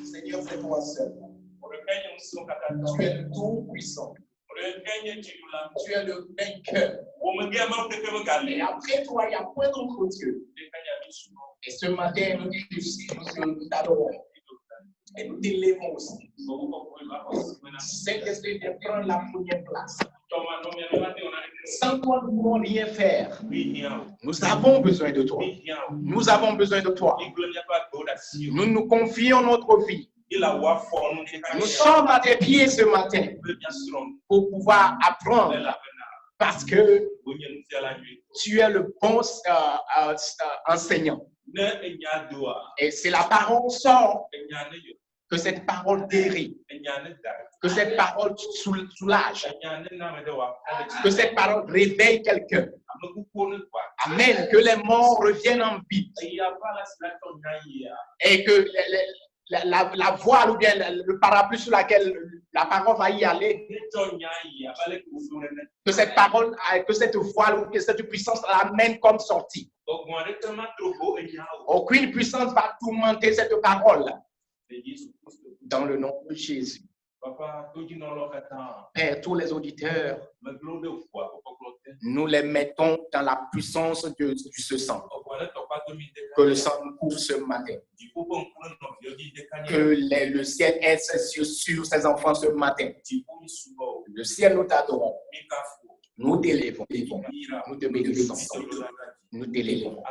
Seigneur, c'est toi seul. Tu es le tout-puissant. Tu es le vainqueur. Et après toi, il n'y a point d'autre Dieu. Et ce matin, nous t'adorons. Et nous t'élèvons aussi. Saint-Esprit, prends la première place. Sans toi, nous ne pouvons rien faire. Nous avons besoin de toi. Nous avons besoin de toi. Nous nous confions notre vie. Nous sommes à tes pieds ce matin pour pouvoir apprendre parce que tu es le bon enseignant. Et c'est la parole sort que cette parole guérit, que cette parole soulage, que cette parole réveille quelqu'un. Amen. Que les morts reviennent en vie. Et que la voile ou bien le parapluie sur laquelle la parole va y aller, que cette parole, que cette voile ou que cette puissance l'amène comme sortie. Aucune puissance va tourmenter cette parole. Dans le nom de Jésus. Père, tous les auditeurs, nous les mettons dans la puissance de ce sang. Que le sang nous couvre ce matin. Que le ciel est sur ses enfants ce matin. Le ciel, nous t'adorons. Nous t'élèvons. Nous te bénissons. Nous t'élèvons.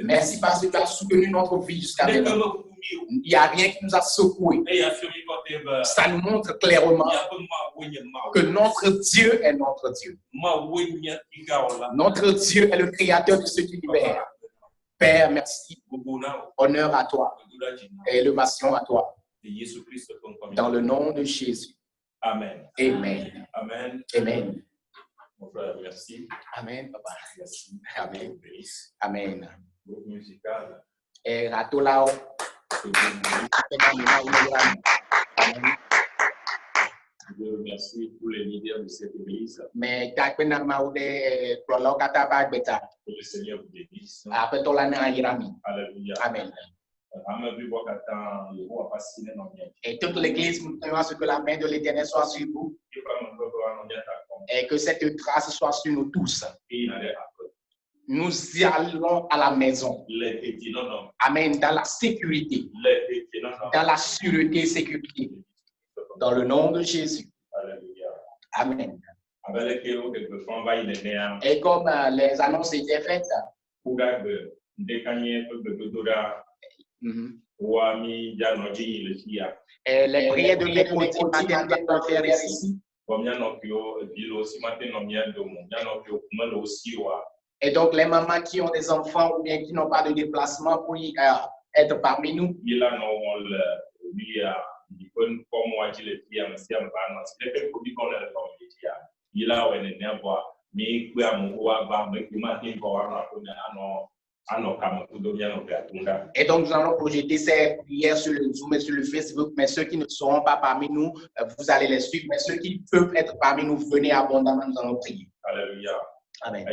Merci parce que tu as soutenu notre vie jusqu'à maintenant. Il n'y a rien qui nous a secoués. Ça nous montre clairement que notre Dieu est notre Dieu. Notre Dieu est le créateur de cet univers. Père, merci. Honneur à toi. Et élévation à toi. Dans le nom de Jésus. Amen. Amen. Amen. Amen. Mon frère, merci. Amen, papa. Merci. Amen. Amen. Groupe musical. Et Ratolao. Je remercie tous les leaders de cette église. Mais que le Seigneur vous bénisse. Alléluia. Amen. Et toute l'église, nous prions à ce que la main de l'Éternel soit sur vous. Et que cette grâce soit sur nous tous. Nous y allons à la maison. Amen. Dans la sécurité. Dans la sûreté et sécurité. Dans le nom de Jésus. Amen. Et comme les annonces étaient faites, et les prières de l'écoute matin doivent faire ici. Et donc les mamans qui ont des enfants ou bien qui n'ont pas de déplacement pour être parmi nous. Et donc, nous allons projeter ces prières sur le Zoom et sur le Facebook. Mais ceux qui ne seront pas parmi nous, vous allez les suivre. Mais ceux qui peuvent être parmi nous, venez abondamment, nous allons prier. Alléluia. Amen.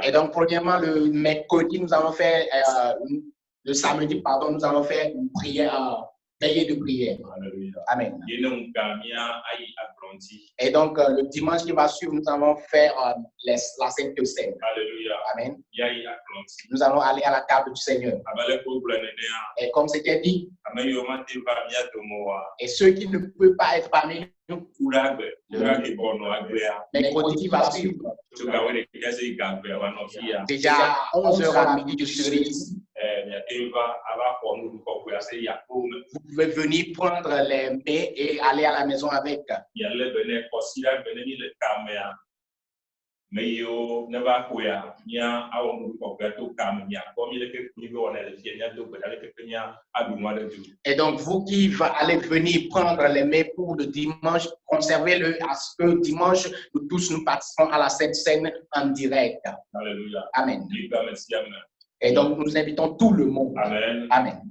Et donc, premièrement, le mercredi, nous allons faire, le samedi, pardon, nous allons faire une prière, veillée de prière. Alléluia. Amen. Et donc, le dimanche qui va suivre, nous allons faire la Sainte Seine. Alléluia. Amen. Nous allons aller à la table du Seigneur. Et comme c'était dit, et ceux qui ne peuvent pas être parmi nous, mercredi qui va suivre, déjà à 11h à midi, je serai ici. Vous pouvez venir prendre les mets et aller à la maison avec. Et donc, vous qui allez venir prendre les mets pour le dimanche, conservez-le à ce que dimanche, nous tous nous participerons à la Sainte Seine en direct. Alléluia. Amen. Et donc, nous invitons tout le monde. Amen. Amen.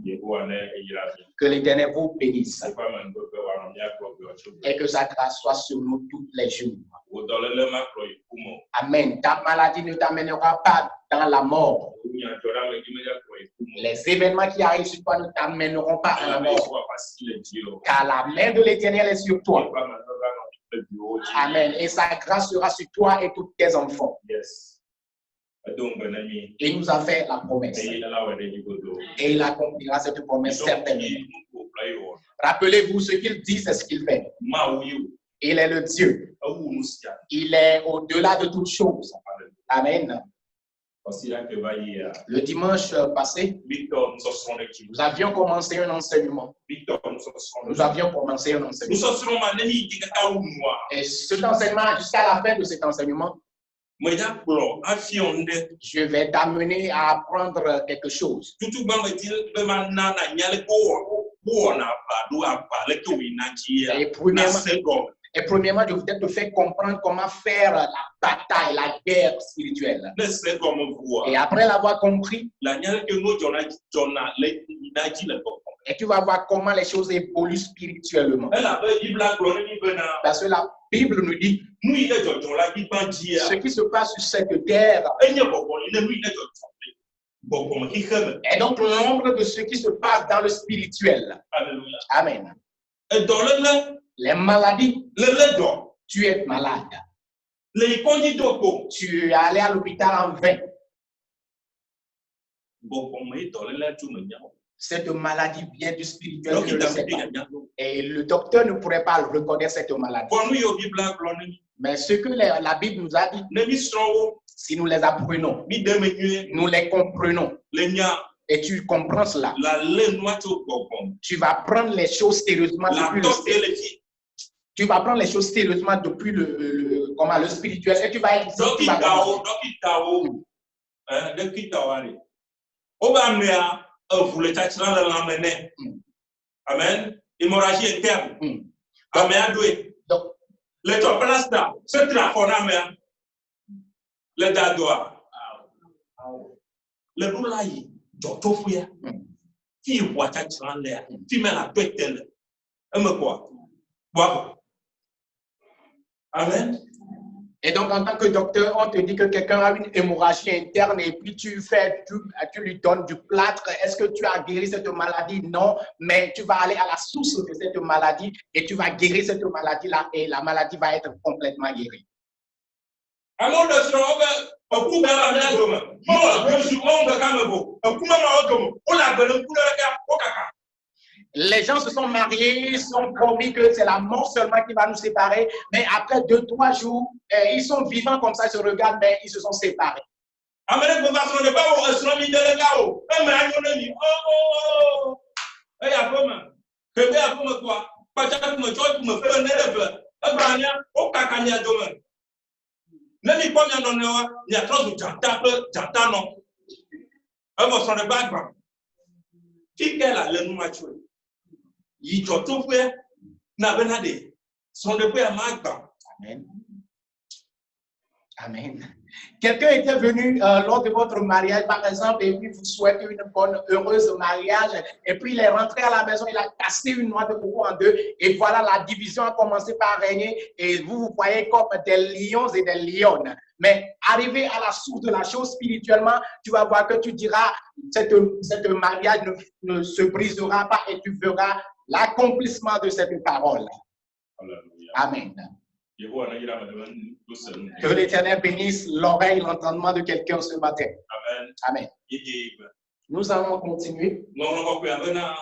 Que l'Éternel vous bénisse. Et que sa grâce soit sur nous tous les jours. Amen. Ta maladie ne t'amènera pas dans la mort. Les événements qui arrivent sur toi ne t'amèneront pas à la mort. Car la main de l'Éternel est sur toi. Amen. Et sa grâce sera sur toi et tous tes enfants. Et il nous a fait la promesse. Et il accomplira cette promesse certainement. Rappelez-vous, ce qu'il dit, c'est ce qu'il fait. Il est le Dieu. Il est au-delà de toutes choses. Amen. Le dimanche passé, nous avions commencé un enseignement. Et cet enseignement, jusqu'à la fin de cet enseignement, je vais t'amener à apprendre quelque chose. Et premièrement, je voudrais te faire comprendre comment faire la bataille, la guerre spirituelle. Et après l'avoir compris, et tu vas voir comment les choses évoluent spirituellement. Parce que la Bible nous dit ce qui se passe sur cette terre. Et donc l'ombre de ce qui se passe dans le spirituel. Amen. Les maladies, tu es malade. Tu es allé à l'hôpital en vain. Cette maladie vient du spirituel. Et le docteur ne pourrait pas reconnaître cette maladie. Mais ce que la Bible nous a dit, si nous les apprenons, nous les comprenons, et tu comprends cela, tu vas prendre les choses sérieusement depuis le tu vas prendre les choses sérieusement depuis le spirituel et tu vas être Amen. Hémorragie interne. Amen. Donc, le top plasta, ce trafoname, le dadoa, le boulaï, Jotofouya, qui voit ta tranlère, qui met la tête telle. Quoi? Amen. Et donc, en tant que docteur, on te dit que quelqu'un a une hémorragie interne et puis tu lui donnes du plâtre. Est-ce que tu as guéri cette maladie? Non, mais tu vas aller à la source de cette maladie et tu vas guérir cette maladie-là et la maladie va être complètement guérie. Les gens se sont mariés, sont promis que c'est la mort seulement qui va nous séparer, mais après 2-3 jours, ils sont vivants comme ça, ils se regardent, mais ils se sont séparés. Amen. Amen. Quelqu'un était venu lors de votre mariage, par exemple, et puis vous souhaitez une bonne, heureuse mariage, et puis il est rentré à la maison, il a cassé une noix de coco en deux, et voilà, la division a commencé par régner, et vous voyez comme des lions et des lionnes. Mais arrivé à la source de la chose spirituellement, tu vas voir que tu diras, cette mariage ne se brisera pas, et tu verras l'accomplissement de cette parole. Alléluia. Amen. Que l'Éternel bénisse l'oreille, l'entendement de quelqu'un ce matin. Amen. Amen. Nous allons continuer.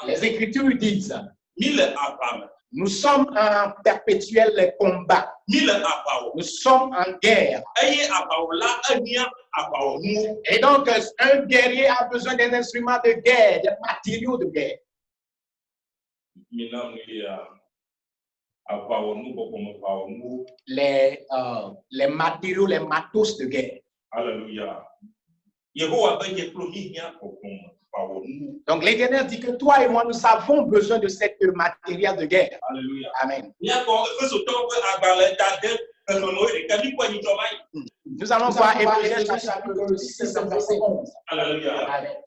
Les Écritures disent, nous sommes en perpétuel combat. Nous sommes en guerre. Et donc, un guerrier a besoin d'un instrument de guerre, des matériaux de guerre. Les matériaux, les matos de guerre. Alléluia. Donc l'Éternel dit que toi et moi, nous avons besoin de cette matériel de guerre. Alléluia. Amen. Nous allons voir Éphésiens chapitre 6, verset 11. Alléluia. Amen.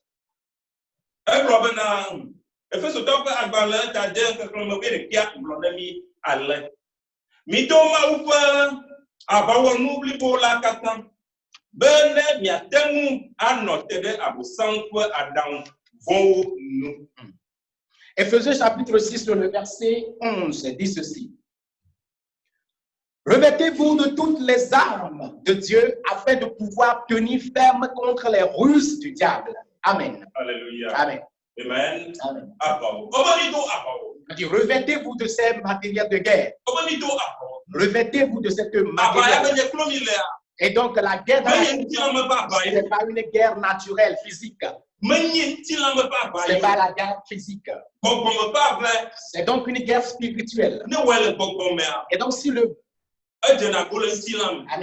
Éphésiens chapitre 6, le verset 11 dit ceci. Revêtez-vous de toutes les armes de Dieu afin de pouvoir tenir ferme contre les ruses du diable. Amen. Alléluia. Amen. Amen. Amen. Amen. Revêtez-vous de ces matériels de guerre. Revêtez-vous de cette matériel. Et donc la guerre, ce n'est pas une guerre naturelle, physique. Ce n'est pas la guerre physique. C'est donc une guerre spirituelle. Et donc si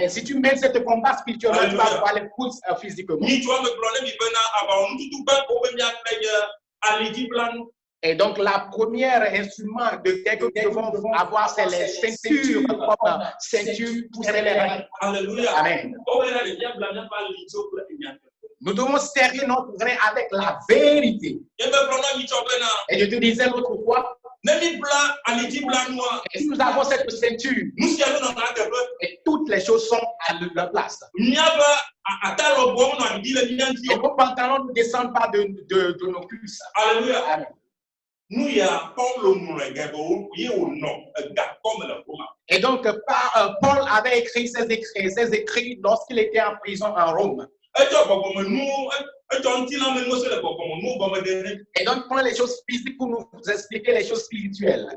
si tu mènes cette combat spirituellement, tu vas voir les coups physiquement. Et donc, la première instrument de guerre que nous devons avoir, c'est les ceintures, comme ceinture pour serrer les reins. Amen. Nous devons serrer notre rein avec la vérité. Et je te disais l'autre fois, et si nous avons cette ceinture, et toutes les choses sont à leur place. Et nos pantalons ne descendent pas de nos cuisses. Alléluia. Amen. Et donc, Paul avait écrit ses écrits lorsqu'il était en prison en Rome. Et donc, prends les choses physiques pour nous expliquer les choses spirituelles.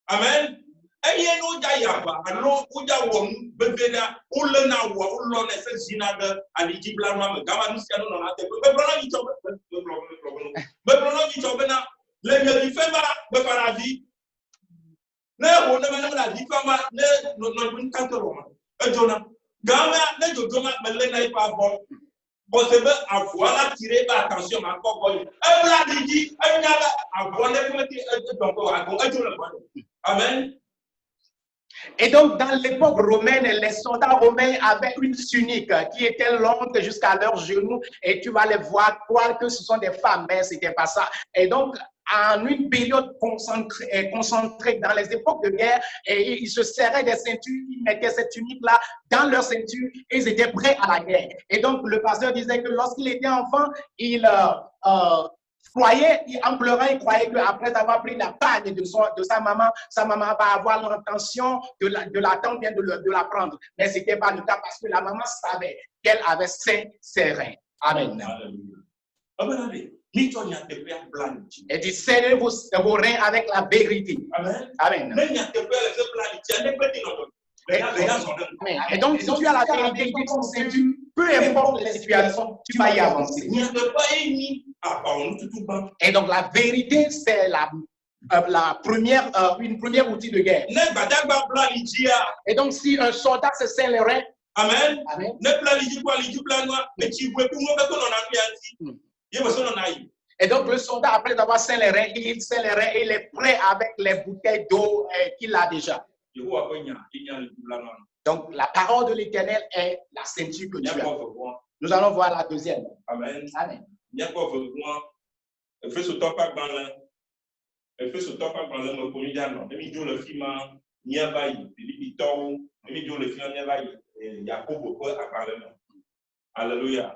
Amen. Amen. Amen. Et donc, dans l'époque romaine, les soldats romains avaient une tunique qui était longue jusqu'à leurs genoux. Et tu vas les voir, croire que ce sont des femmes, mais ce n'était pas ça. Et donc, en une période concentrée dans les époques de guerre, et ils se serraient des ceintures, ils mettaient cette tunique-là dans leur ceinture et ils étaient prêts à la guerre. Et donc, le pasteur disait que lorsqu'il était enfant, il croyait, en pleurant, il croyait qu'après avoir pris la pagne de sa maman va avoir l'intention de l'attendre, bien de la prendre. Mais ce n'était pas le cas parce que la maman savait qu'elle avait ses reins. Amen. Amen. Et dit, serrez vos reins avec la vérité. Amen. Amen. Et donc, si tu as la vérité, peu importe les situations, tu vas y avancer. Et donc, la vérité, c'est une première outil de guerre. Et donc, si un soldat se serre les reins, Amen. Amen. Et donc, le soldat, après avoir serré les reins, il serre les reins et il est prêt avec les bouteilles d'eau qu'il a déjà. Donc, la parole de l'Éternel est la ceinture que tu as. Nous allons voir la deuxième. Amen. Amen. Alléluia.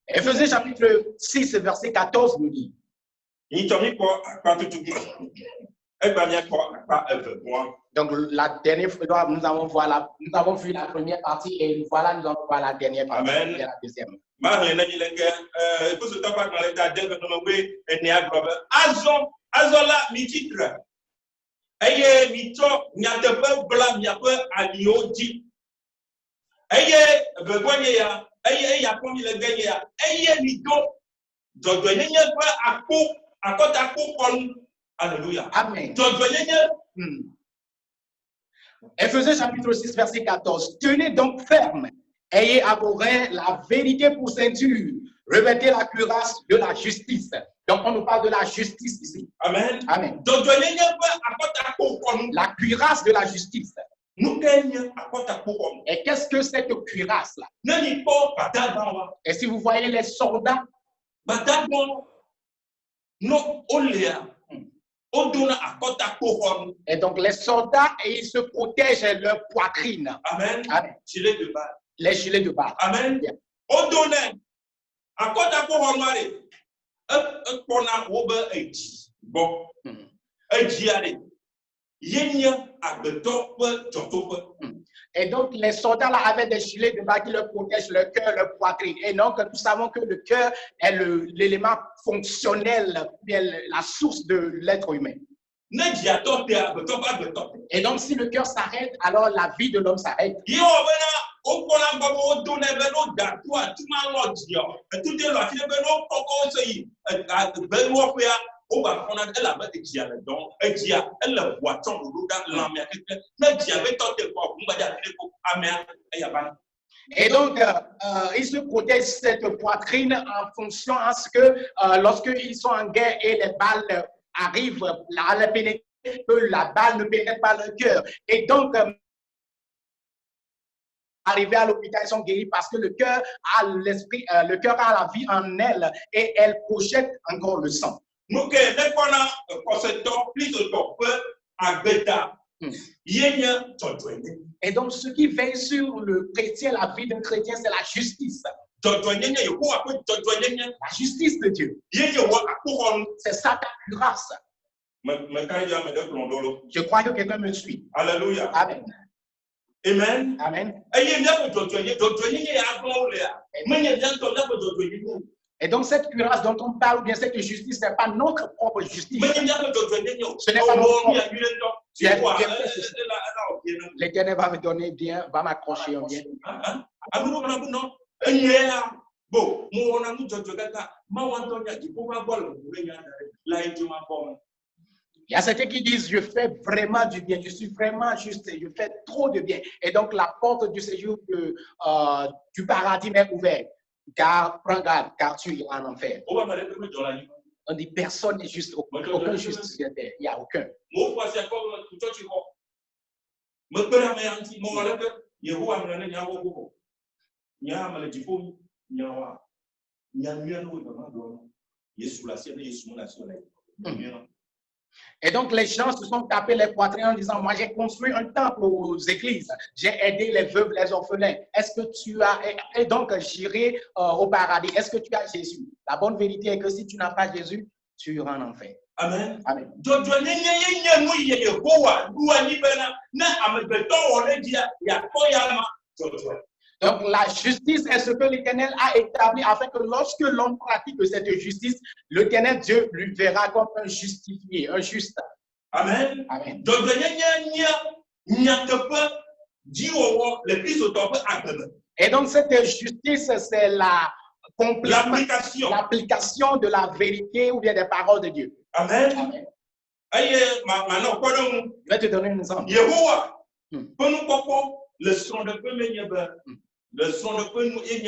Éphésiens chapitre 6, verset 14 nous dit. Donc, la dernière fois, nous avons vu la première partie et voilà, nous allons voir la dernière partie. Amen. Et la deuxième. Alléluia. Amen. Éphésiens chapitre 6, verset 14. Tenez donc ferme, ayez à vos reins la vérité pour ceinture, revêtez la cuirasse de la justice. Donc, on nous parle de la justice ici. Amen. Amen. La cuirasse de la justice. Et qu'est-ce que cette cuirasse-là? Et si vous voyez les soldats, et donc les soldats, ils se protègent leur poitrine. Amen. Amen. Gilet de balle. Les gilets de balle. Amen. Bien. Et donc, les soldats là avaient des gilets de balle qui leur protègent le cœur, leur poitrine. Et donc, nous savons que le cœur est l'élément fonctionnel, la source de l'être humain. Et donc, si le cœur s'arrête, alors la vie de l'homme s'arrête. Et donc, ils se protègent cette poitrine en fonction à ce que lorsqu'ils sont en guerre et les balles arrivent à la pénétrer, que la balle ne pénètre pas le cœur. Et donc, arrivés à l'hôpital, ils sont guéris parce que le cœur a l'esprit, le cœur a la vie en elle et elle projette encore le sang. Et donc, ce qui veille sur le chrétien, la vie d'un chrétien, c'est la justice. La justice de Dieu. C'est ça ta cuirasse. Je crois que quelqu'un me suit. Alléluia. Amen. Amen. Amen. Et donc, cette cuirasse dont on parle, ou bien cette justice, ce n'est pas notre propre justice. Ce n'est pas notre propre. L'Éternel va me donner bien, va m'accrocher en bien. Il y a certains qui disent, je fais vraiment du bien, je suis vraiment juste, je fais trop de bien. Et donc, la porte du séjour du paradis m'est ouverte. Car, prends garde, car tu iras en enfer. On dit, personne n'est juste, aucun juste sur la terre. Il n'y a aucun. Et donc, les gens se sont tapés les poitrines en disant, moi, j'ai construit un temple aux églises. J'ai aidé les veuves, les orphelins. Est-ce que tu as... Et donc, j'irai au paradis. Est-ce que tu as Jésus? La bonne vérité est que si tu n'as pas Jésus, tu iras en enfer. Amen. Amen. Donc, la justice est ce que l'Éternel a établi afin que lorsque l'homme pratique cette justice, l'Éternel Dieu lui verra comme un justifié, un juste. Amen. Amen. Et donc cette justice, c'est l'application de la vérité ou bien des paroles de Dieu. Amen. Amen. Je Je vais te donner un exemple. Yehowa, pour nous comprendre, le son de peu le son de peu nous est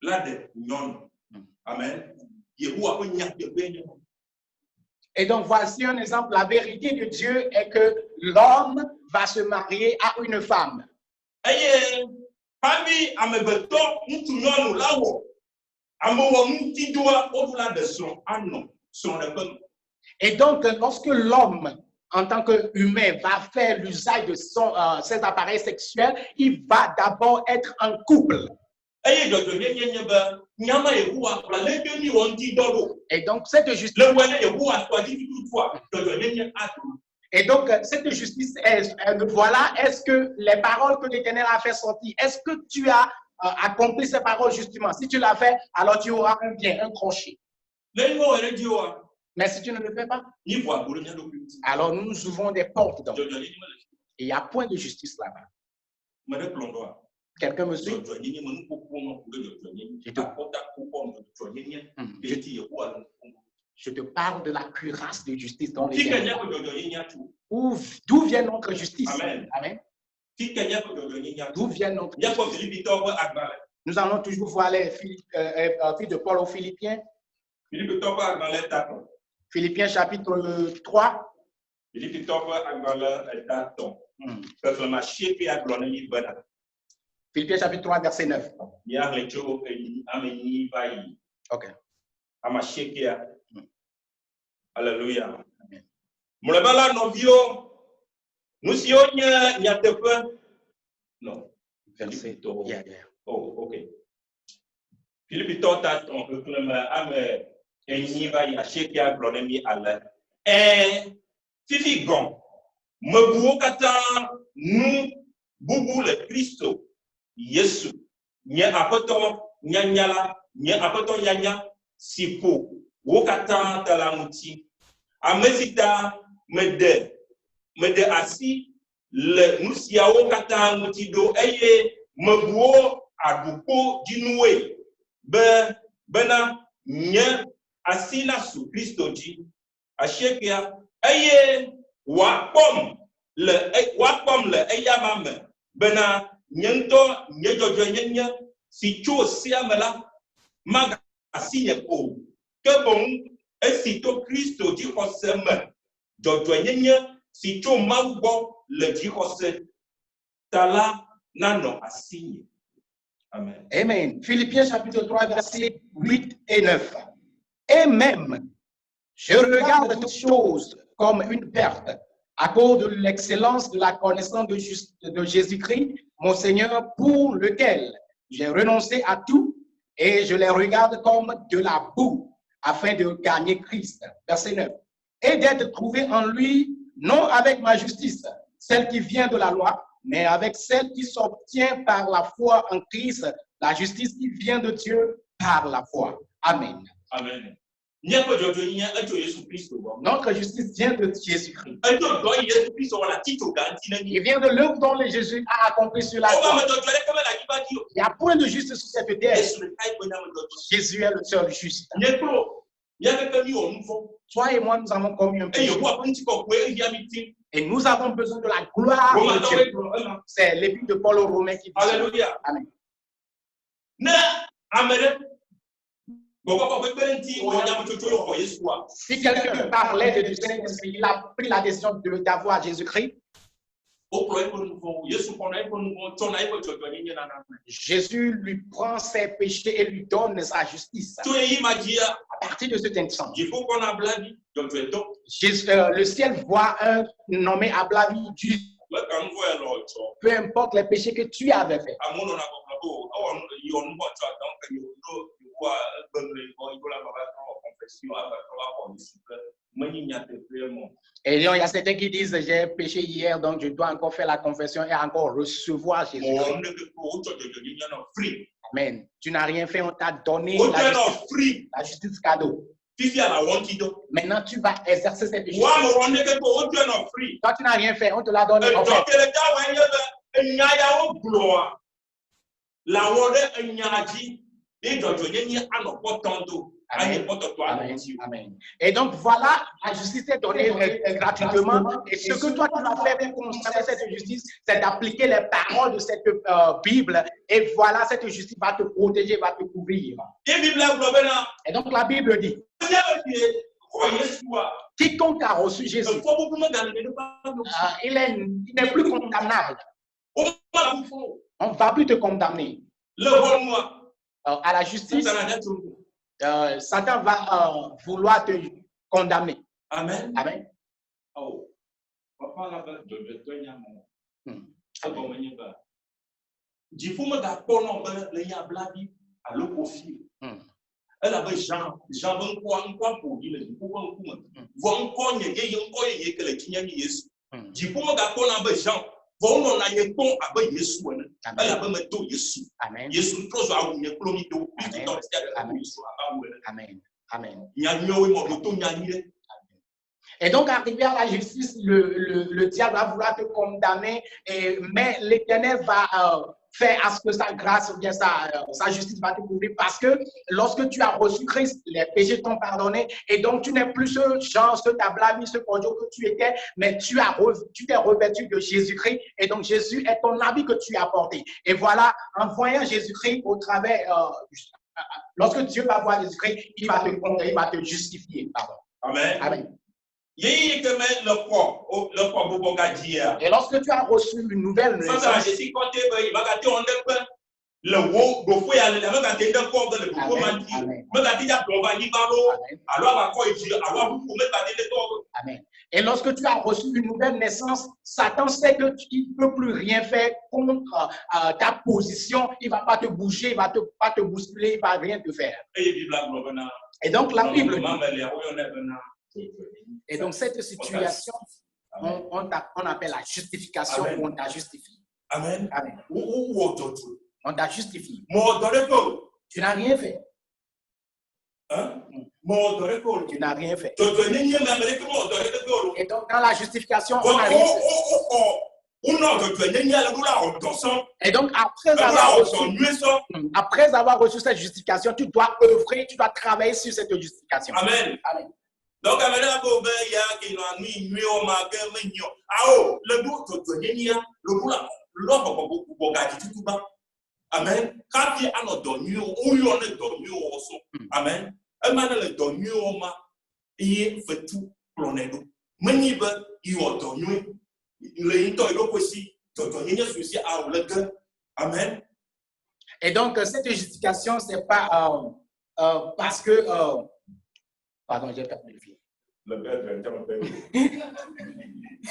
là de non. Amen. Yehowa peut n'y avoir. Et donc voici un exemple. La vérité de Dieu est que l'homme va se marier à une femme. Parmi amebeto nous nyɔnu la wɔ amewo ŋuti doa au-delà de son non son de peu. Et donc lorsque l'homme en tant qu'humain va faire l'usage de ses appareils sexuels, il va d'abord être en couple. Et donc cette justice. Et donc cette justice voilà, est-ce que les paroles que l'Éternel a fait sortir, est-ce que tu as accompli ces paroles justement? Si tu l'as fait, alors tu auras un bien, un crochet. Mais si tu ne le fais pas, alors nous ouvrons des portes. Donc. Et il n'y a point de justice là-bas. Quelqu'un me suit? Je te parle de la cuirasse de justice dans l'Éternel. D'où vient notre justice? Amen. Amen. D'où vient notre justice? Nous allons toujours voir les filles de Paul aux Philippiens. Philippiens chapitre 3. Philippiens chapitre 3, verset 9. Ok. Alléluia. Mulebala novio, nous si on y a te peu. Non. Verset. Oh, ok. Philippe Tota, on peut clamer ame eni va y a shekia glonemi ala. Fifi gon. Me buo kata nous bubu le Christo. Yesu. Nye apoto nyanyala, nye apoto nyanya sipo. Wokata talamuti. Amezita mede asi le nusia wokata muti do eye mebuo adupo dinue bena nye asina su Christo ji ashekia eye wapom le eyamame bena nyento nyejojo nyenye si cho siamela maga asinye ko que bon esito Christo di hoseme jojo nyenye si cho maubo le di hose tala nano asinye. Amen. Amen. Philippiens chapitre 3 versets 8 et 9. Et même, je regarde toutes choses comme une perte à cause de l'excellence de la connaissance de Jésus-Christ, mon Seigneur, pour lequel j'ai renoncé à tout et je les regarde comme de la boue afin de gagner Christ. Verset 9. Et d'être trouvé en lui, non avec ma justice, celle qui vient de la loi, mais avec celle qui s'obtient par la foi en Christ, la justice qui vient de Dieu par la foi. Amen. Amen. Notre justice vient de Jésus-Christ. Il vient de l'œuvre dont Jésus a accompli sur la croix. Il n'y a point de justice sur cette terre. Jésus est le seul juste. Toi et moi, nous avons commis un péché. Et nous avons besoin de la gloire de Dieu. C'est l'épître de Paul aux Romains qui dit ça. Alléluia. Amen. Si quelqu'un parlait de Dieu, il a pris la décision d'avoir Jésus-Christ. Jésus lui prend ses péchés et lui donne sa justice. À partir de cet instant, le ciel voit un nommé Ablavi, peu importe les péchés que tu avais fait. Et il y a certains qui disent j'ai péché hier, donc je dois encore faire la confession et encore recevoir Jésus. Amen. Tu n'as rien fait, on t'a donné la justice cadeau. Maintenant, tu vas exercer cette justice. Toi, tu n'as rien fait, on te l'a donné. nyaya o gloire la wode nyaji et dodoyenye anopotondo. Amen. Amen. Et donc voilà, la justice est donnée gratuitement. Et ce que toi tu vas faire pour constater cette justice, c'est d'appliquer les paroles de cette Bible. Et voilà, cette justice va te protéger, va te couvrir. Et donc la Bible dit, quiconque a reçu Jésus, il n'est plus condamnable. On ne va plus te condamner. À la justice, Satan va vouloir te condamner. Amen. Amen. Oh. Papa la ba de Jifuma ga pono ba le ya blabi a le profil. Elle a Jean ben quoi pour dire le pour kuma. Von ko nye ye ko ye ke le tinya ni Yesu. Jifuma ga pono ba Jean von no na ye ton aba Yesu na. Elle a ba me to Yesu. Amen. Yesu trozo a wo ye plomi do plus to Yesu aba wo. Amen. Amen. Et donc, arrivé à la justice, le diable va vouloir te condamner, mais l'Éternel va faire à ce que sa grâce ou bien sa justice va te couvrir, parce que lorsque tu as reçu Christ, les péchés t'ont pardonné, et donc tu n'es plus ce genre, ce tablami, ce conjo que tu étais, mais tu t'es revêtu de Jésus-Christ, et donc Jésus est ton habit que tu as porté. Et voilà, en voyant Jésus-Christ au travers, lorsque Dieu va voir Jésus-Christ, il va te justifier. Pardon. Amen. Amen. Et lorsque tu as reçu une nouvelle naissance, Amen. Et lorsque tu as reçu une nouvelle naissance, Satan sait qu'il ne peut plus rien faire contre ta position. Il ne va pas te bouger, il ne va pas te bousculer, il ne va rien te faire. Et donc la Bible dit, et donc cette situation, on appelle la justification. Amen. Où on t'a justifié. Amen. Amen. On t'a justifié. Tu n'as rien fait. Hein? Tu n'as rien fait. Et donc dans la justification, on n'a rien fait. Et donc après avoir reçu cette justification, tu dois œuvrer, tu dois travailler sur cette justification. Amen. Amen. Donc, le Amen. Amen. Amen. Et donc, cette justification, c'est pas parce que pardon, j'ai perdu le fil.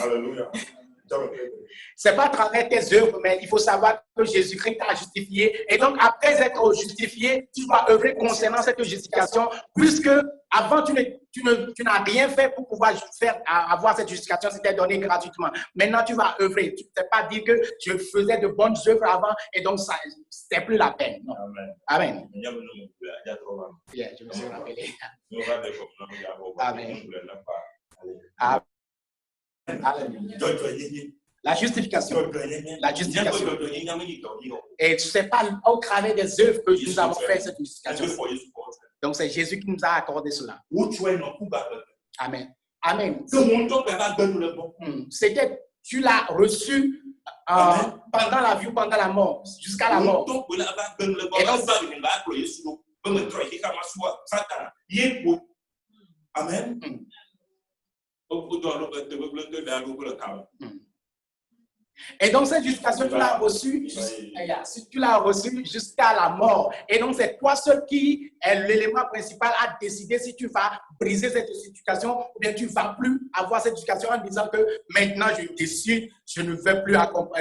Alléluia. C'est pas à travers tes œuvres, mais il faut savoir que Jésus-Christ t'a justifié. Et donc, après être justifié, tu vas œuvrer concernant cette justification, puisque avant, tu n'as rien fait pour pouvoir avoir cette justification, c'était donné gratuitement. Maintenant, tu vas œuvrer. Tu ne peux pas dire que je faisais de bonnes œuvres avant, et donc, ce n'est plus la peine. Non. Amen. Yeah, je me suis rappelé. Amen. Amen. La justification. La justification. Et ce n'est pas au travers des œuvres que nous avons fait cette justification. Donc c'est Jésus qui nous a accordé cela. Amen. Amen. C'était, tu l'as reçu pendant la vie ou pendant la mort, jusqu'à la mort. Et donc, Amen. Et donc cette justification, tu l'as reçue jusqu'à la mort. Et donc c'est toi seul qui est l'élément principal à décider si tu vas briser cette justification ou bien tu ne vas plus avoir cette justification en disant que maintenant je décide, je ne vais plus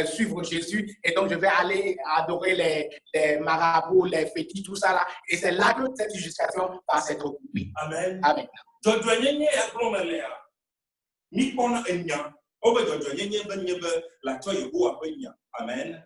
suivre Jésus et donc je vais aller adorer les marabouts, les fétiches, tout ça là. Et c'est là que cette justification va s'être occupée. Amen. Amen. Amen. Amen.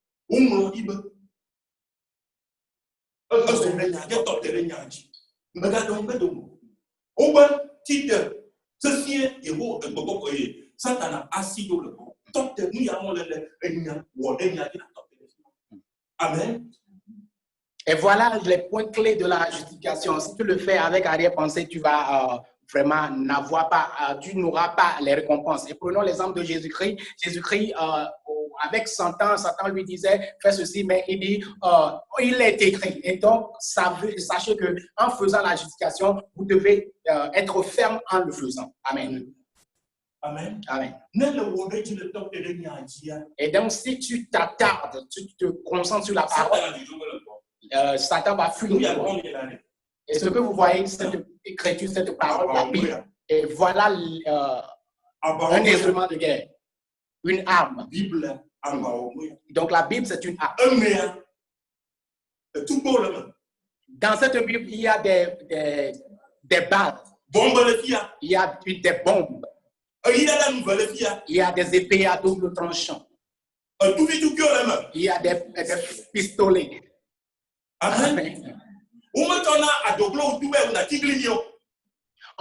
Amen. Et voilà les points clés de la justification. Si tu le fais avec arrière-pensée, tu vas vraiment tu n'auras pas les récompenses. Et prenons l'exemple de Jésus-Christ. Jésus-Christ, avec Satan lui disait, fais ceci, mais il dit, il est écrit. Et donc, sachez qu'en faisant la justification, vous devez être ferme en le faisant. Amen. Amen. Amen. Et donc, si tu t'attardes, tu te concentres sur la parole, Satan va fuir. Et ce que vous voyez, cette écriture, cette parole, la Bible, et voilà un instrument de guerre, une arme. Donc la Bible, c'est une arme. Dans cette Bible, il y a des balles, il y a des bombes, il y a des épées à double tranchant, il y a des pistolets. Amen. On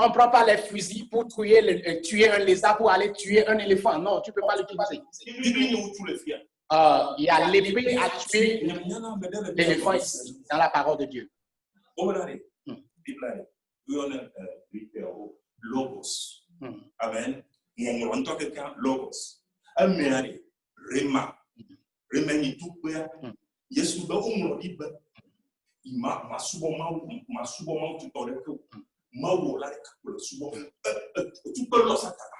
ne prend pas les fusils pour tuer un lézard, pour aller tuer un éléphant. Non, tu ne peux pas l'utiliser. Il y a l'épée à tuer l'éléphant dans la parole de Dieu. Logos. Amen. On entend quelqu'un, logos. Amen. Rema. Rema ni tout quoi. Yesu ba umro diba. Ima masubo tu tole ko. Mawo la ka subo. Tu peux lo satana.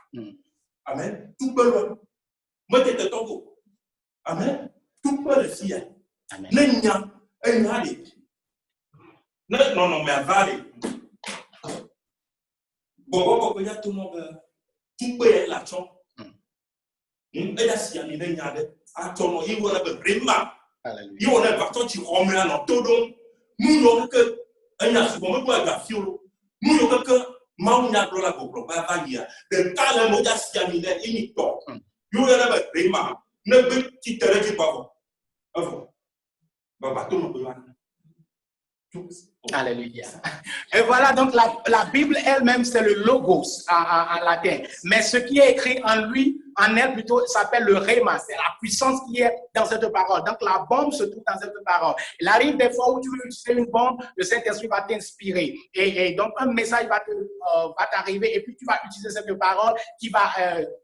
Amen. Tu peux lo. Mete te tongo. Amen. Tu peux le fier. Amen. Nenya enali. Non, mais avale. Bon, il y a tout le monde. Tu peux être là, il y a si il y a des attends, il y a des vraiment. Il y a des partout qui remet à notre dos. Nous n'avons que un assoupement pour la fiole. Nous n'avons que Maunia Glola Gopro, Bavaria. Le cas de Moja Siamina, il n'y a pas. Il y a des vraiment. Ne veut tu te réjouis pas. Alléluia. Et voilà, donc la Bible elle-même, c'est le logos en latin. Mais ce qui est écrit en lui, en elle plutôt, s'appelle le rhéma. C'est la puissance qui est dans cette parole. Donc la bombe se trouve dans cette parole. Il arrive des fois où tu veux utiliser une bombe, le Saint-Esprit va t'inspirer. Et donc un message va t'arriver et puis tu vas utiliser cette parole qui va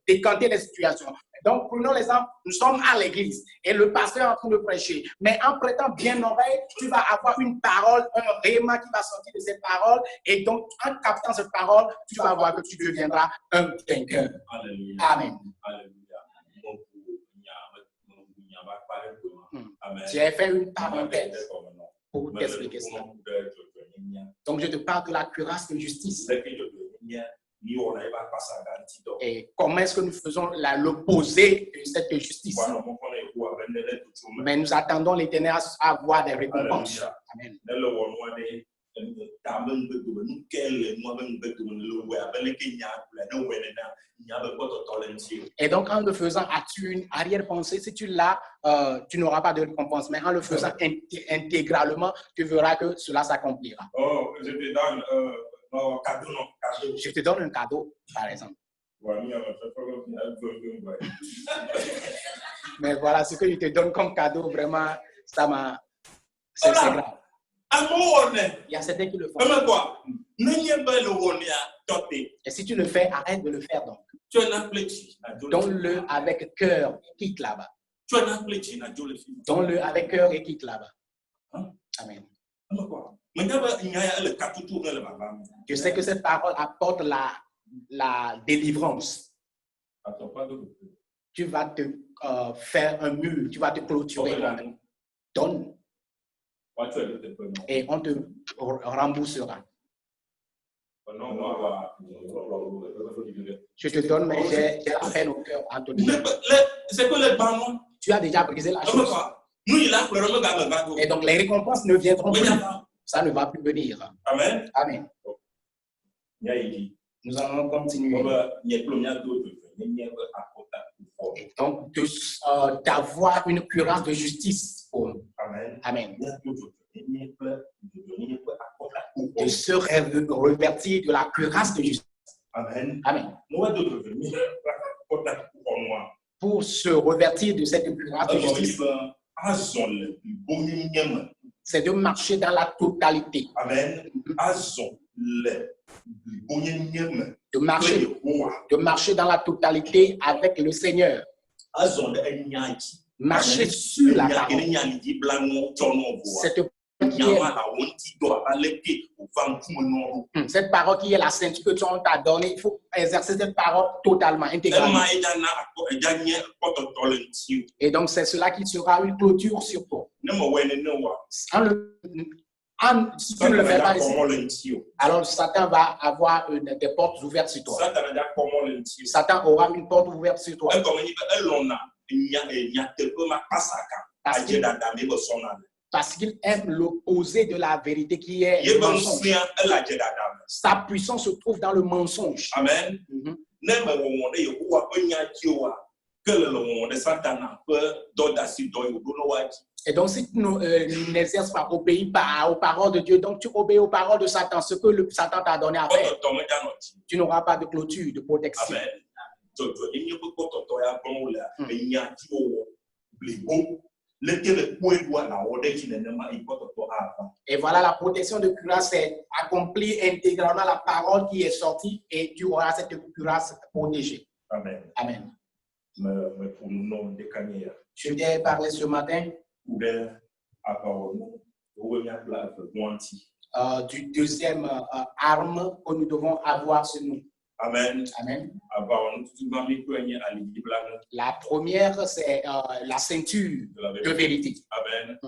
décanter les situations. Donc, prenons l'exemple, nous sommes à l'église et le pasteur est en train de prêcher. Mais en prêtant bien l'oreille, tu vas avoir une parole, un rhéma qui va sortir de cette parole. Et donc, en captant cette parole, tu vas voir que tu deviendras un vainqueur. Amen. J'ai fait une parenthèse pour t'expliquer cela. Donc, je te parle de la cuirasse de justice. Et comment est-ce que nous faisons l'opposé de cette justice? Mais nous attendons l'Éternel à avoir des récompenses. Amen. Et donc, en le faisant, as-tu une arrière-pensée? Si tu l'as, tu n'auras pas de récompense. Mais en le faisant intégralement, tu verras que cela s'accomplira. Oh, je te donne cadeau, non, cadeau. Je te donne un cadeau, par exemple. Mais voilà, ce que je te donne comme cadeau, vraiment, ça m'a... C'est grave. Il y a certains qui le font. Et si tu le fais, arrête de le faire donc. Donne-le avec cœur et quitte là-bas. Donne-le avec cœur et quitte là-bas. Amen. Je sais que cette parole apporte la délivrance. Tu vas te faire un mur, tu vas te clôturer. Donne. Et on te remboursera. Je te donne, mais j'ai la peine au cœur, Anthony. C'est que les ballons. Tu as déjà brisé la chose. Et donc les récompenses ne viendront plus. Ça ne va plus venir. Amen. Amen. Nous allons continuer. Donc, d'avoir une cuirasse de justice pour nous. Amen. Amen. De se revêtir de la cuirasse de justice. Amen. Amen. Pour se revêtir de cette cuirasse de justice, c'est de marcher dans la totalité. Amen. De marcher dans la totalité avec le Seigneur. Marcher sur la parole. Cette parole qui est la ceinture que on t'a donnée, il faut exercer cette parole totalement, intégralement. Et donc, c'est cela qui sera une clôture sur toi. Si tu ne le fais pas ici, alors Satan va avoir des portes ouvertes sur toi. Satan aura une porte ouverte sur toi. Parce qu'il aime l'opposé de la vérité qui est le mensonge. Sa puissance se trouve dans le mensonge. Amen. Et donc, si tu n'exerces pas, obéis pas aux paroles de Dieu, donc tu obéis aux paroles de Satan, ce que le Satan t'a donné à faire, tu n'auras pas de clôture, de protection. Amen. Et voilà, la protection de cuirasse, c'est accomplir intégralement la parole qui est sortie et tu auras cette cuirasse protégée. Amen. Amen. Je t'ai parlé ce matin du deuxième arme que nous devons avoir sur nous. Amen. Amen. La première, c'est la ceinture de vérité. Amen.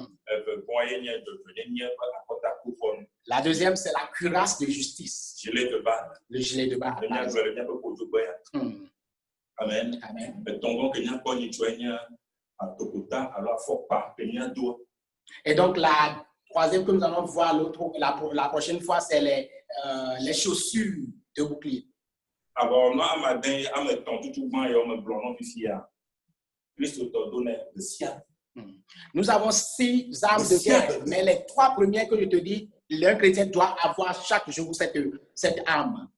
La deuxième, c'est la cuirasse de justice. Le gilet de base. Amen. Amen. Et donc, la troisième que nous allons voir la prochaine fois, c'est les chaussures de bouclier. Nous avons 6 armes de guerre, mais les 3 premières que je te dis, l'un chrétien doit avoir chaque jour cette arme.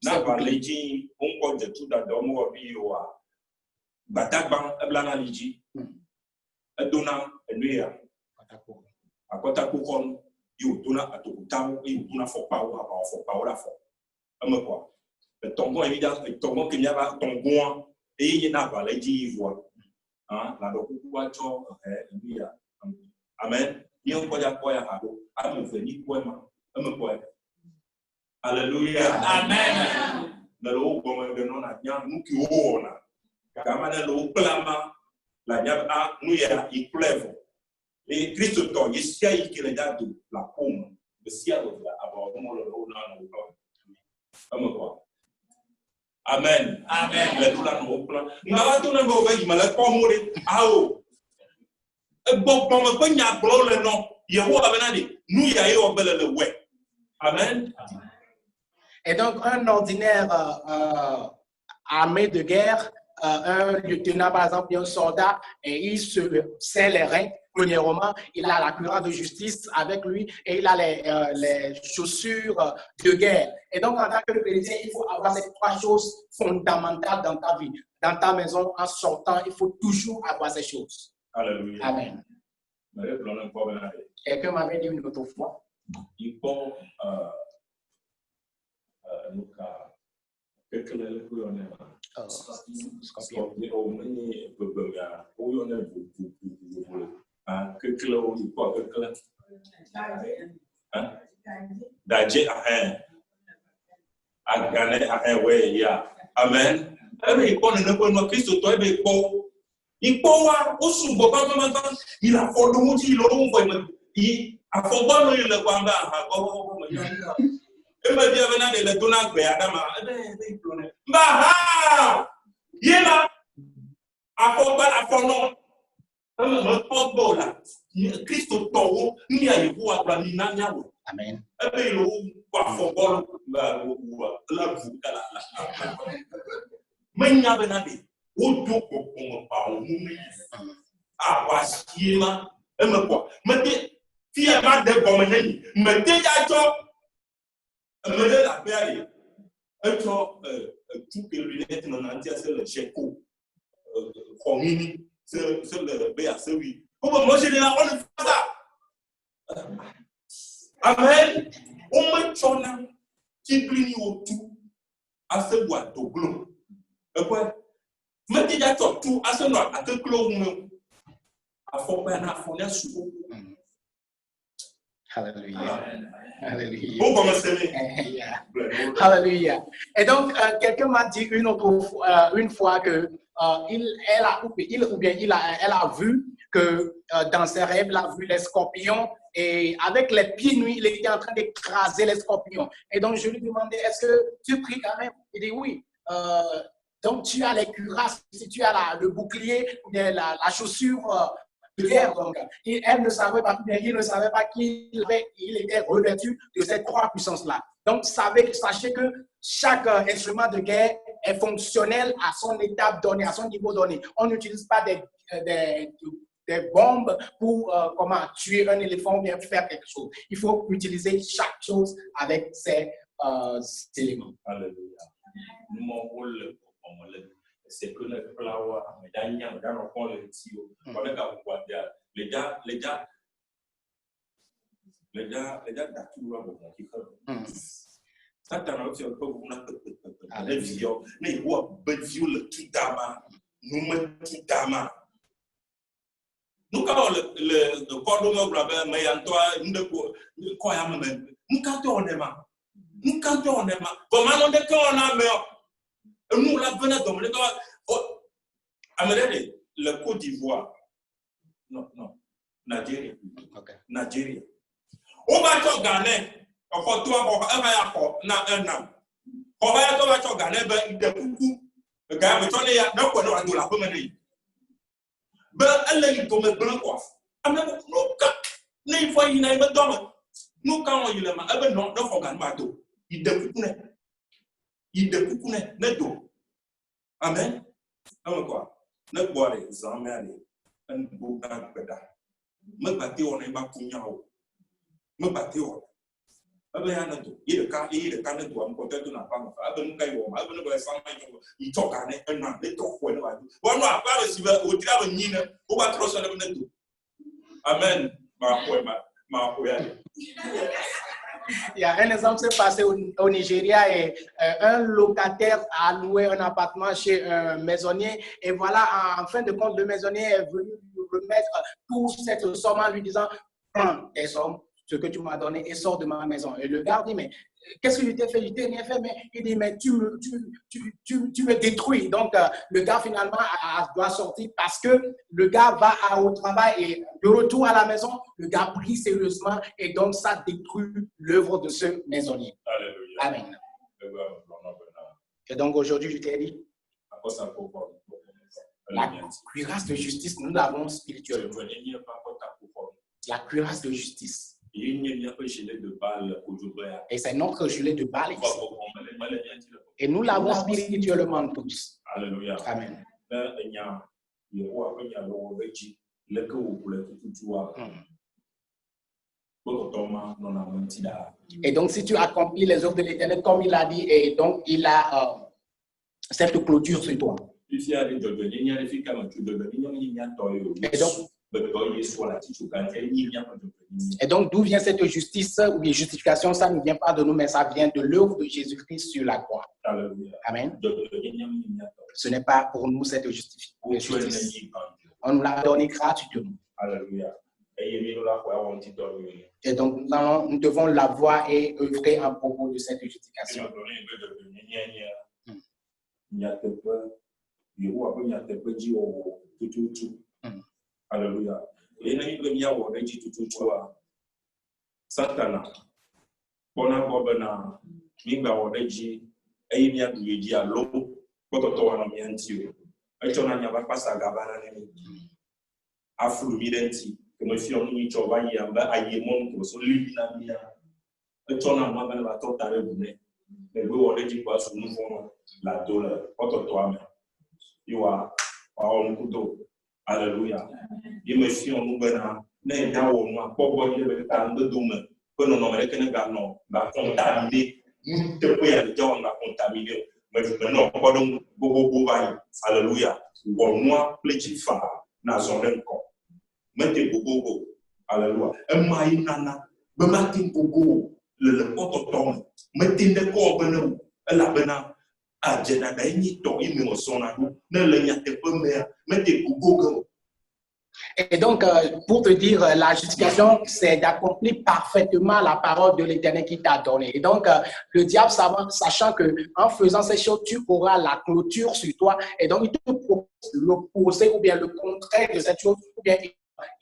Amen. Alléluia. Amen. Et Christ il sait qu'il est de la paume, le ciel de la Amen. Amen. Amen. Et donc, un ordinaire armée de guerre, un lieutenant, par exemple, un soldat, et il se serre les reins. Premièrement, il a la cuirasse de justice avec lui et il a les chaussures de guerre. Et donc, en tant que chrétien, il faut avoir ces 3 choses fondamentales dans ta vie. Dans ta maison, en sortant, il faut toujours avoir ces choses. Alléluia. Amen. Quelqu'un m'avait dit une autre fois. Il faut Amen. Il a Amen. Odo ko pa o mu. Ah wasima e me ko. Me te fie ma de ko me ni. Me te ja cho me de la paix. E cho tout que lunette non antia c'est le cheko. Comini c'est le bé à celui. Comment moi j'ai là on fait ça. Amen. On me chona qui brille autour à ce bois d'oglo. Et quoi? Me dit à toi tout à ce noir à te clos à fond ben à fond sous. Hallelujah. Hallelujah. Bon commencer. Hallelujah. Et donc quelqu'un m'a dit une fois que elle a vu que dans ses rêves, elle a vu les scorpions et avec les pieds nus, il était en train d'écraser les scorpions. Et donc, je lui demandais, est-ce que tu pries quand même? Il dit oui. Donc, tu as les cuirasses, si tu as le bouclier, la chaussure de guerre. Donc, elle ne savait pas, il ne savait pas qu'il était revêtu de ces trois puissances-là. Donc, sachez que chaque instrument de guerre est fonctionnel à son étape donnée, à son niveau donné. On n'utilise pas des bombes pour tuer un éléphant ou bien faire quelque chose. Il faut utiliser chaque chose avec ses éléments. Alléluia. C'est que le flower, les gars, ça t'en a aussi un peu les vieux, mais il voit vieux le tout dama, nous mettons tout dama. Nous quand le cordon de blabla, mais en toi, nous quoi y a même, nous quand on est mal, comment on est quand on a meilleur, nous la venons de me amener le Côte d'Ivoire, non, Nigeria, Nigeria. On va te gagner, encore toi, on va y avoir un an. On va te gagner, ben, de coucou, le gars, mais tu es là, donc on va nous la promener. Ben, elle est comme un blanc coiffe. Amenez nous, il faut y aller, nous, quand on y est, ben non, donc on gagne pas tout. Il de coucou, ne do. Amen. Non, quoi? Ne boire les amis, un beau grand pédale. Me battre, on est pas pour nous. Me battre, on. Abe ya nato, il est cané to am côté de na pas. Abe nous caille on, abe nous va faire il toque cané un an, les toque quoi là. Bon non, pas le cible au travail ni ne, on va trop sur le nato. Amen. Ma Il y a un exemple s'est passé au Nigeria et un locataire a loué un appartement chez un maisonnier et voilà, en fin de compte, le maisonnier est venu lui remettre toute cette somme en lui disant prends tes sommes, ce que tu m'as donné et sors de ma maison. Et le gars dit mais qu'est-ce que je t'ai fait? Je t'ai rien fait, mais il dit mais tu me détruis. Donc le gars finalement doit sortir parce que le gars va au travail et de retour à la maison, le gars prie sérieusement et donc ça détruit l'œuvre de ce maisonnier. Alléluia. Amen. Et donc aujourd'hui je t'ai dit la cuirasse de justice, nous l'avons spirituellement. La cuirasse de justice. Et c'est notre gilet de balle ici. Et nous l'avons spirituellement tous. Alléluia. Amen. Et donc, si tu accomplis les œuvres de l'Éternel, comme il a dit, et donc il a cette clôture sur toi. Et donc, d'où vient cette justice ou bien justification? Ça ne vient pas de nous, mais ça vient de l'œuvre de Jésus-Christ sur la croix. Amen. Ce n'est pas pour nous cette justice. On nous l'a donné gratuitement. Alléluia. Et donc, nous devons la voir et œuvrer en propos de cette justification. Alléluia. Et nous avons Satana. Bona bobana migba wodeji eyini aduyeji alo bototo wana miantio. Echona nyaba pasa gabana nemi. Afru midenti kemo fio ni choba yamba ayemon ko so libina bia. Echona mabana ba totare bune. Ebe wodeji kwa sunu fono la dola bototo ame. Iwa, on kudo. Alléluia. Il me suit en nous bena. N'est pas au moins pour voir le temps de demain. Que nous n'avons qu'un garnon, la contaminé. Nous te pouvons le dire, on a contaminé. Mais non, pas donc bobo. Alléluia. Pour moi, petit phare, n'a son encore. Mettez bobo. Alléluia. Un maï nana, me matin bobo, le pototon, mettez des corps benou, la bena. Et donc, pour te dire, la justification, c'est d'accomplir parfaitement la parole de l'Éternel qui t'a donnée. Et donc, le diable, sachant qu'en faisant ces choses, tu auras la clôture sur toi. Et donc, il te propose l'opposé ou bien le contraire de cette chose, ou bien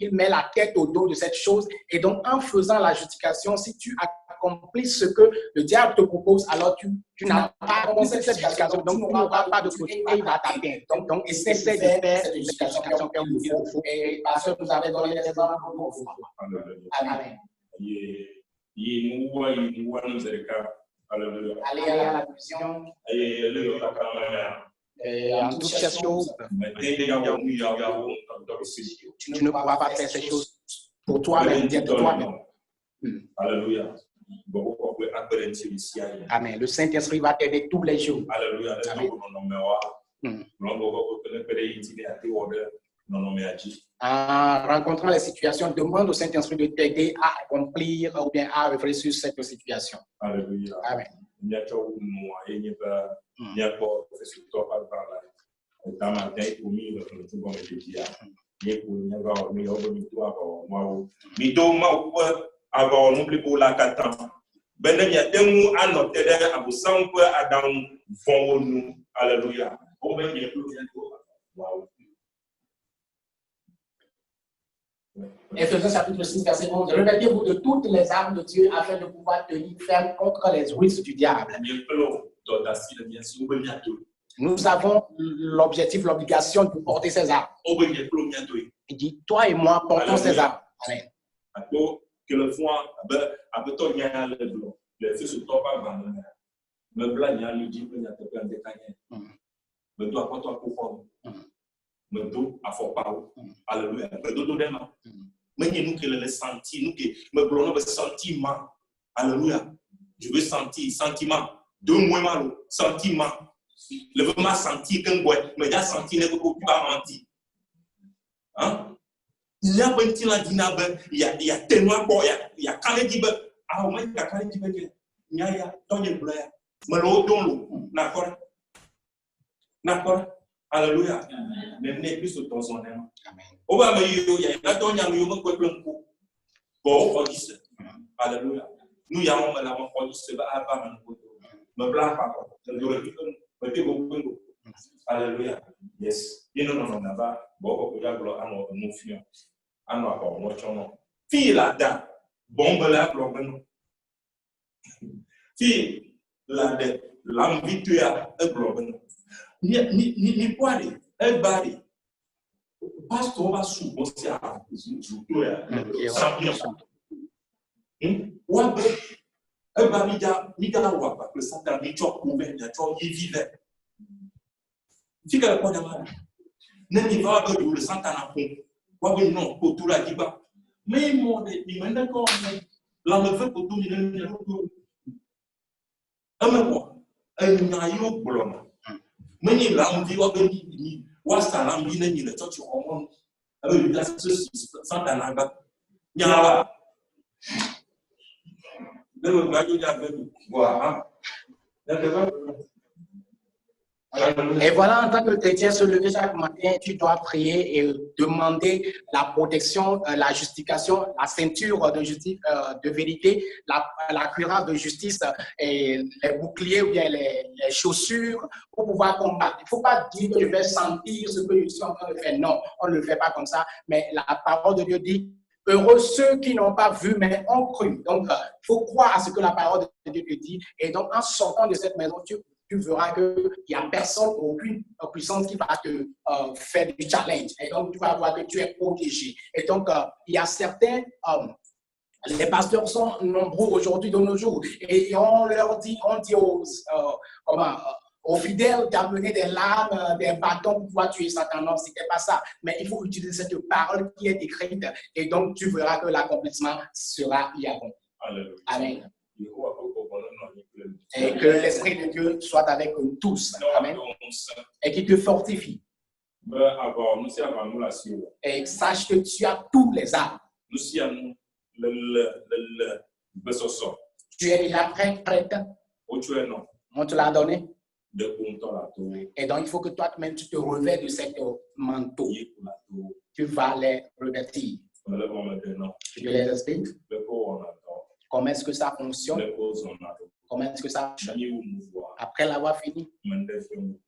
il met la tête au dos de cette chose. Et donc, en faisant la justification, si tu accomplis ce que le diable te propose, alors tu n'as pas accompli cette justification. Donc, tu n'auras pas de clôture et il va t'atteindre. Donc, essaie de faire cette justification comme il faut. Et parce que vous avez donné des exemples pour vous. Amen. Allez à la vision. En toute chose, tu ne pourras pas faire ces choses pour toi-même, bien de toi-même. Alléluia. Amen. Le Saint-Esprit va t'aider tous les jours. Alléluia. En rencontrant les situations, demande au Saint-Esprit de t'aider à accomplir ou bien à œuvrer sur cette situation. Alléluia. Amen. Avant n'oublie pour la catan. Ben il y a des mots à noter à vous sans peu Adam vont nous. Alléluia. On va y wow. Ephésiens chapitre 6, verset 11. Revêtez-vous de toutes les armes de Dieu afin de pouvoir tenir ferme contre les ruses du diable. Nous avons l'objectif, l'obligation de porter ces armes. Il dit, toi et moi, portons ces armes. Amen. Que le foie, à beton, il y a le feu sur toi, pas me blanc, il y a le dit, il y a te plein de cagnes. Me doit pas toi pour me doit à fort pas. Alléluia. Me doit demain. Mais nous qui le senti, nous qui me blanc, le sentiment. Alléluia. Je veux sentir, sentiment. Deux mois mal, sentiment. Le veut m'a senti qu'un boy, mais déjà senti, ne peut pas mentir. Hein? Il y a un petit ladinabe, il y a tellement bon, il y a quand même dit, ah, au moins, il y a quand même dit, il y a tant de blé, mais l'eau dans l'eau, d'accord? D'accord? Alléluia. Même n'est plus sur ton son aime. Au bas, il y a un ton, il y a un peu de coup. Bon, on dit ça. Alléluia. Nous, il y a un peu de coup, on dit ça, à part un peu. Me blanc, pas, me dit beaucoup. Alléluia. Yes. Non, là-bas, bon, on va gloire à nos filles. À nos parents, nos chums. Fille là-dedans, bombe là, gloire. Fille là-dedans, l'ambitieux à gloire. Ni quoi, un bari. Pasteur va souvent se à ouais, un bari, il y a pas que ça t'a mis choc ouvert, il y a choc qui vivait. Si quelqu'un a mal, n'est pas que le sang à la pompe, non, pour tout la diba. Mais mon il m'a d'accord, là, me fait pour tout le monde. Un naïo blond. Mais il l'a dit, ni, ouasta l'ambine, ni le touch au monde. Avec le glace, sans ta naga. Y'a le bateau d'avec voilà. Et voilà, en tant que chrétien, se lever chaque matin, tu dois prier et demander la protection, la justification, la ceinture de justice, de vérité, la cuirasse de justice, et les boucliers ou bien les chaussures pour pouvoir combattre. Il ne faut pas dire que je vais sentir ce que je suis en train de faire. Non, on ne le fait pas comme ça. Mais la parole de Dieu dit, heureux ceux qui n'ont pas vu, mais ont cru. Donc, il faut croire à ce que la parole de Dieu te dit. Et donc, en sortant de cette maison, tu verras qu'il n'y a personne, aucune puissance qui va te faire du challenge. Et donc, tu vas voir que tu es protégé. Et donc, il y a certains, les pasteurs sont nombreux aujourd'hui de nos jours. Et on leur dit, Aux fidèles d'amener des lames, des bâtons pour pouvoir tuer Satan. Non, ce n'était pas ça. Mais il faut utiliser cette parole qui est écrite et donc tu verras que l'accomplissement sera y accompli. Amen. Et que l'Esprit de Dieu soit avec nous tous. Amen. Et qu'il te fortifie. Et sache que tu as tous les armes. Tu es déjà prête. On te l'a donné. Et donc, il faut que toi-même, tu te revêtes de cette manteau. Tu vas les revêtir. Je te les explique. Comment est-ce que ça fonctionne? Comment est-ce que ça marche? Après l'avoir fini,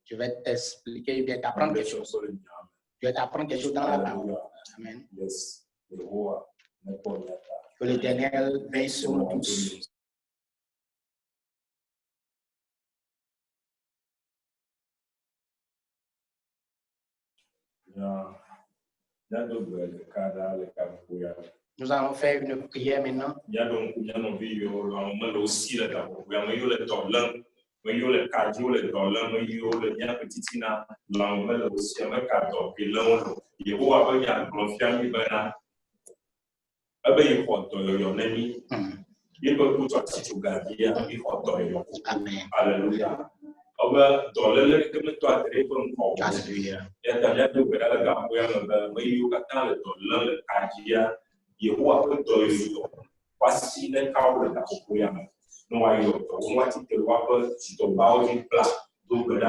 je vais t'expliquer, je vais t'apprendre quelque chose. Je vais t'apprendre quelque chose dans la parole. Amen. Que l'Éternel veille sur nous tous. Nous allons faire une prière maintenant. Alléluia.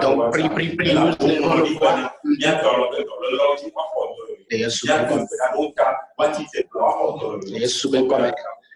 Donc, prie.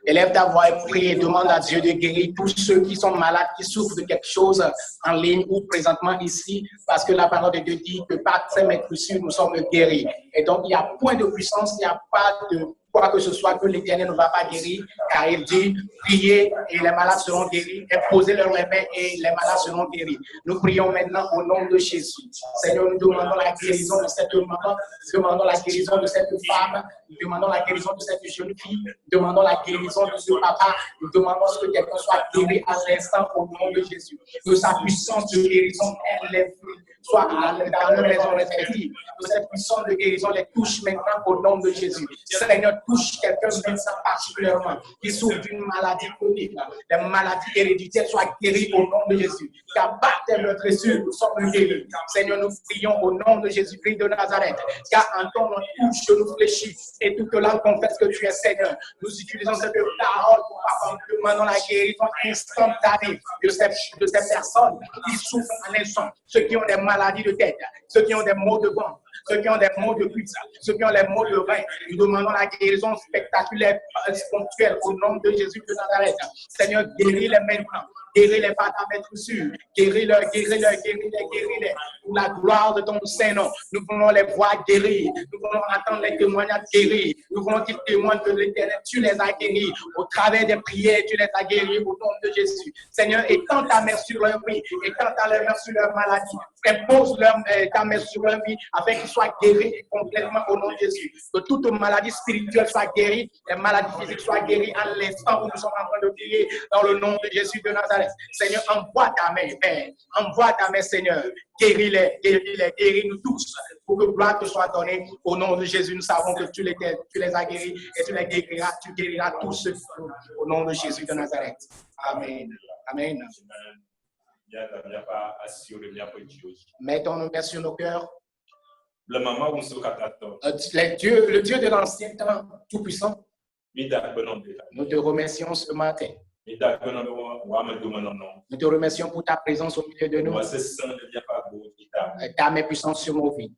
Élève ta voix et prie et demande à Dieu de guérir tous ceux qui sont malades, qui souffrent de quelque chose en ligne ou présentement ici, parce que la parole de Dieu dit que par ses maîtresses, nous sommes guéris. Et donc, il n'y a point de puissance, il n'y a pas de quoi que ce soit que l'Éternel ne va pas guérir, car il dit, priez et les malades seront guéris, imposez leur mains et les malades seront guéris. Nous prions maintenant au nom de Jésus. Seigneur, nous demandons la guérison de cette maman, nous demandons la guérison de cette femme, nous demandons la guérison de cette jeune fille, nous demandons la guérison de ce papa, nous demandons que quelqu'un soit guéri à l'instant au nom de Jésus. Que sa puissance de guérison soit dans nos maisons respectives. Que cette puissance de guérison les touche maintenant au nom de Jésus. Seigneur, touche quelqu'un maintenant particulièrement qui souffre d'une maladie chronique, des maladies héréditaires soient guéries au nom de Jésus. Car par tes meurtrissures, nous sommes guéris. Seigneur, nous prions au nom de Jésus-Christ de Nazareth. Car en ton nom, touche nous fléchit et toute langue confesse que tu es Seigneur. Nous utilisons cette parole pour nous demandons la guérison instantanée de ces personnes qui souffrent en insomnie, ceux qui ont des maladies de tête, ceux qui ont des maux de ventre, ceux qui ont des maux de cuisse, ceux qui ont les maux de rein. Nous demandons la guérison spectaculaire, ponctuelle au nom de Jésus de Nazareth. Seigneur, guéris-les maintenant. Guéris-les par ta maîtrise. Guéris-les, guéris-les. Pour la gloire de ton Saint-Nom, nous voulons les voir guéris. Nous voulons entendre les témoignages guéris. Nous voulons qu'ils témoignent que l'Éternel, tu les as guéris. Au travers des prières, tu les as guéris au nom de Jésus. Seigneur, étends ta main sur leur vie, étends ta main sur leur maladie. Impose ta main sur leur vie afin qu'ils soient guéris complètement au nom de Jésus. Que toute maladie spirituelle soit guérie, les maladies physiques soient guéries à l'instant où nous sommes en train de prier dans le nom de Jésus de Nazareth. Seigneur, envoie ta main, Père. Envoie ta main, Seigneur. Guéris-les, guéris-nous tous. Pour que gloire te soit donnée. Au nom de Jésus, nous savons que tu les as guéris et tu les guériras. Tu guériras tous ceux au nom de Jésus de Nazareth. Amen. Amen. Mettons nos mains sur nos cœurs. Le Dieu de l'ancien temps tout-puissant, nous te remercions ce matin. Nous te remercions pour ta présence au milieu de nous. Ta main puissante sur nos vies.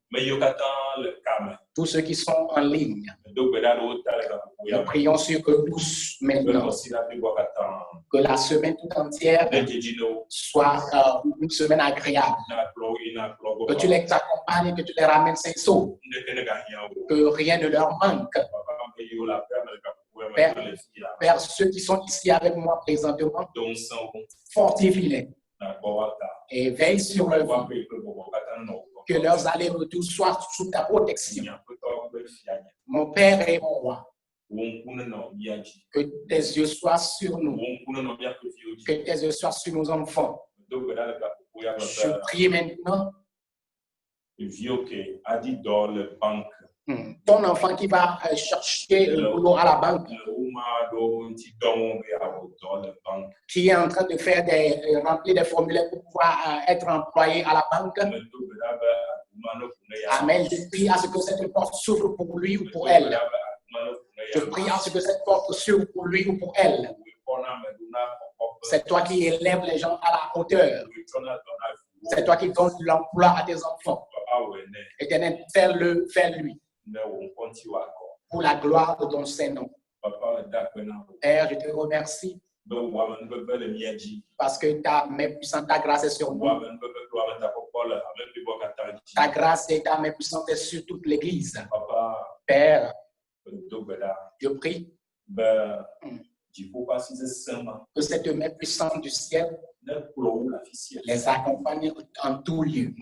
Tous ceux qui sont en ligne, nous prions sur eux tous maintenant. Que la semaine tout entière soit une semaine agréable. Que tu les accompagnes, que tu les ramènes sains et saufs. Que rien ne leur manque. Père, ceux qui sont ici avec moi présentement, fortifie-les et veille sur leur vie. Que leurs allers-retours soient sous ta protection. Mon Père et mon Roi, que tes yeux soient sur nous. Que tes yeux soient sur nos enfants. Je prie maintenant. Ton enfant qui va chercher le boulot à la banque, qui est en train de faire remplir des formulaires pour pouvoir être employé à la banque. Amen. Je prie à ce que cette porte s'ouvre pour lui ou pour elle. Je prie à ce que cette porte s'ouvre pour lui ou pour elle. C'est toi qui élèves les gens à la hauteur. C'est toi qui donnes l'emploi à tes enfants. Éternel, fais-lui. Pour la gloire de ton Saint-Nom. Père, je te remercie. Parce que ta main puissante, ta grâce est sur nous. Ta grâce et ta main puissante est sur toute l'Église. Père, je prie que cette main puissante du ciel les accompagne en tout lieu.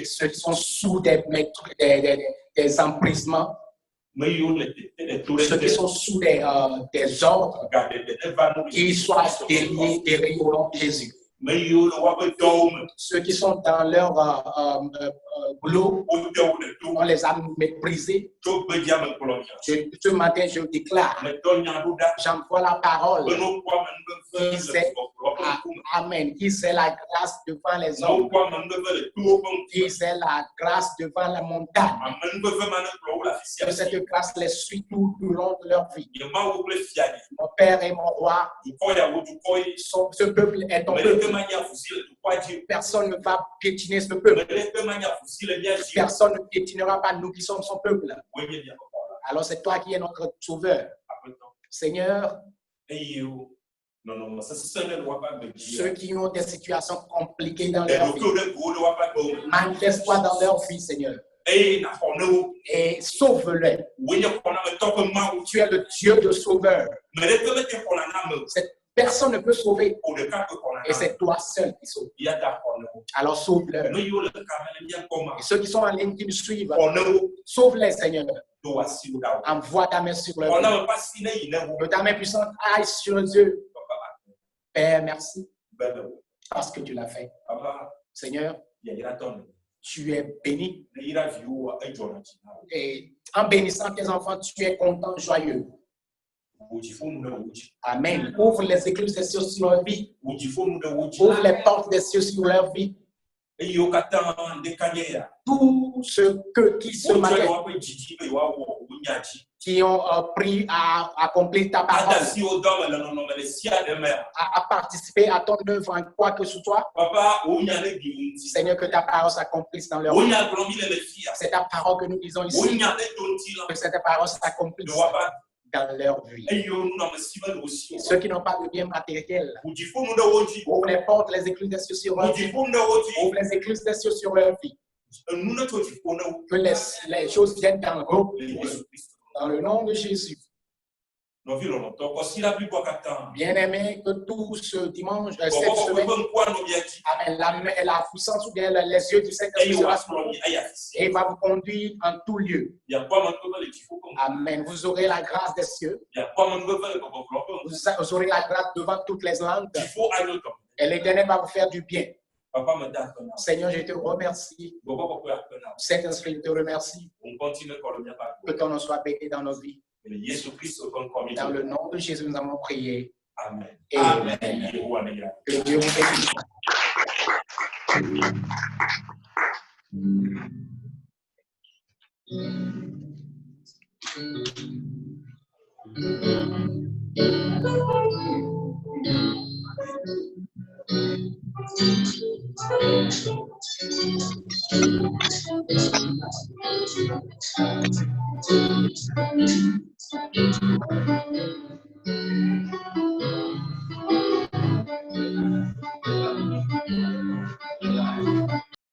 Ceux qui sont sous des emprisements, ceux qui sont sous des ordres, qu'ils soient déliés au nom de Jésus. Ceux qui sont dans leur boulot, on les a méprisés. Ce matin, je déclare, j'envoie la parole. Amen. Qui c'est la grâce devant les hommes? Qui c'est la grâce devant la montagne? Que cette grâce les suit tout le long de leur vie. Mon Père et mon Roi, ce peuple est ton peuple. Personne ne va piétiner ce peuple. Personne ne piétinera pas nous qui sommes son peuple. Alors c'est toi qui es notre sauveur. Seigneur, ceux qui ont des situations compliquées dans leur vie, manifeste-toi dans leur vie, Seigneur. Et sauve-les. Tu es le Dieu de sauveur. Personne ne peut sauver. Et c'est toi seul qui sauve. Alors sauve-les. Et ceux qui sont en ligne qui nous suivent, sauve-les, Seigneur. Envoie ta main sur leur vie. Que ta main puissante aille sur eux. Père, merci. Parce que tu l'as fait. Seigneur, tu es béni. Et en bénissant tes enfants, tu es content, joyeux. Amen. Ouvre les écluses des cieux sur leur vie. Ouvre les portes des cieux sur leur vie. Tous ceux qui se marient, qui ont pris à accomplir ta parole, à participer à ton œuvre en quoi que ce soit. Seigneur, que ta parole s'accomplisse dans leur vie. C'est ta parole que nous disons ici. Que cette parole s'accomplisse dans leur vie. Et ceux qui n'ont pas de bien matériel, ouvre les portes, les écluses des cieux sur leur vie. Ouvre les écluses des cieux sur leur vie. Que les choses viennent dans le nom de Jésus. Bien-aimé, que tout ce dimanche, cette semaine, amen, la puissance ou bien les yeux du Saint-Esprit sera sur vous et va vous conduire en tout lieu. Amen. Vous aurez la grâce des cieux. Vous aurez la grâce devant toutes les langues. Et l'Éternel va vous faire du bien. Seigneur, je te remercie. Saint-Esprit, je te remercie. Que ton nom soit béni dans nos vies. Dans le nom de Jésus, nous avons prié. Amen. Amen. Que Dieu vous bénisse.